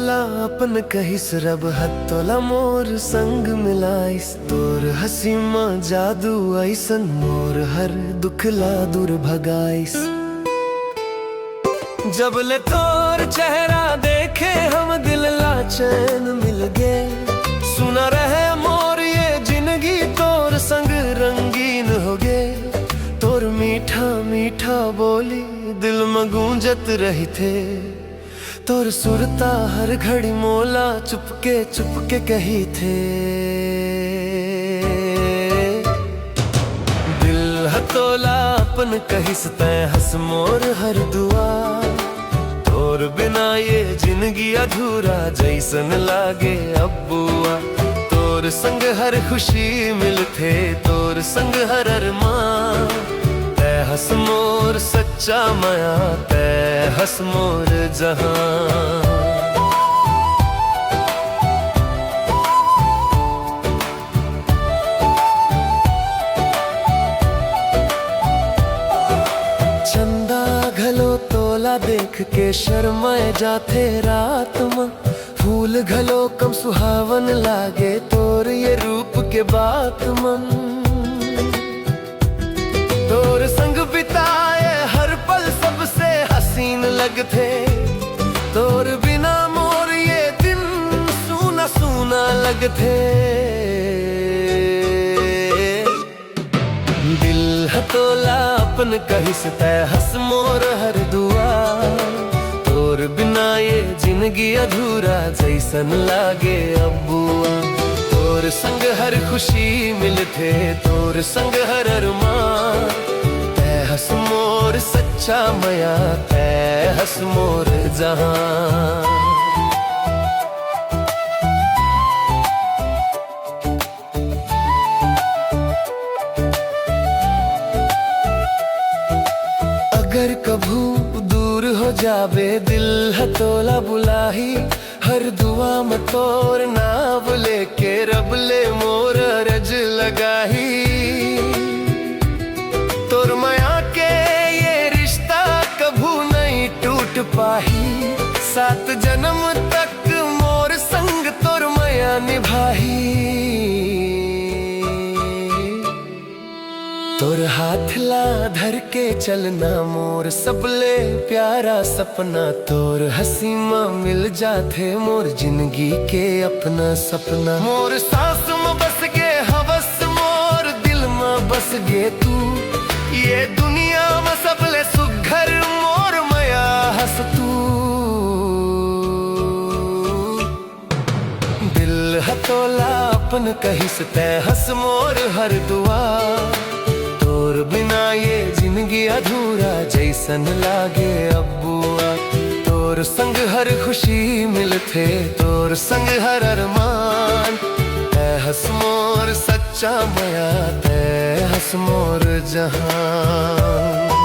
तोला अपन कहिस रब हत्तोला मोर संग मिलाइस तोर हसी माँ जादू ऐसन मोर हर दुखला दूर भगाइस। जब ले तोर चेहरा देखे हम दिल ला चैन मिल गे। सुना रहे मोर ये जिंदगी तोर संग रंगीन हो गे। तोर मीठा मीठा बोली दिल में गूंजत रही थे। तोर सुरता हर घड़ी मोला चुपके कही थे। दिल हतोला अपन कहिस तै हंस मोर हर दुआ। तोर बिना ये जिंदगी अधूरा जैसन लागे अब्बुआ। तोर संग हर खुशी मिलथे तोर संग हर अरमान। तै हंस मोर सच्चा माया तै हंस मोर जहां। चंदा घलो तोला देख के शर्माए जाथे रात में। फूल घलो कम सुहावन लागे तोर ये रूप के बात मन। तोर संग बिताए हर पल सबसे हसीन लगथे। तोर बिना मोर ये दिन सूना सूना लगथे। दिल हतोला अपन कहिस तै हंस मोर हर दुआ। तोर बिना ये जिंदगी अधूरा जैसन लागे अब्बुआ। तोर संग हर खुशी मिलथे तोर संग हर अरमान। तै हंस मोर सच्चा माया तै हंस मोर जहां। अगर कभू दूर हो जावे दिल हतोला बुलाही। हर दुआ में तोर नाव लेके रब ले मोर रज लगाही। तोर माया के ये रिश्ता कभू नहीं टूट पाही। 7 जन्म तक मोर संग तोर माया निभाही। तोर हाथ ला धर के चलना मोर सबले प्यारा सपना। तोर हंसी माँ मिल जाथे मोर जिंदगी के अपना सपना। मोर सांस में बस गे हवस मोर दिल में बस गे तू। ये दुनिया में सबले सुघर मोर माया हंस तू। दिल हतोला अपन कहिस तै हंस मोर हर दुआ। तोर बिना ये जिंदगी अधूरा जैसन लागे अब्बुआ। तोर संग हर खुशी मिलथे तोर संग हर अरमान। तै हंस मोर सच्चा माया तै हंस मोर जहां।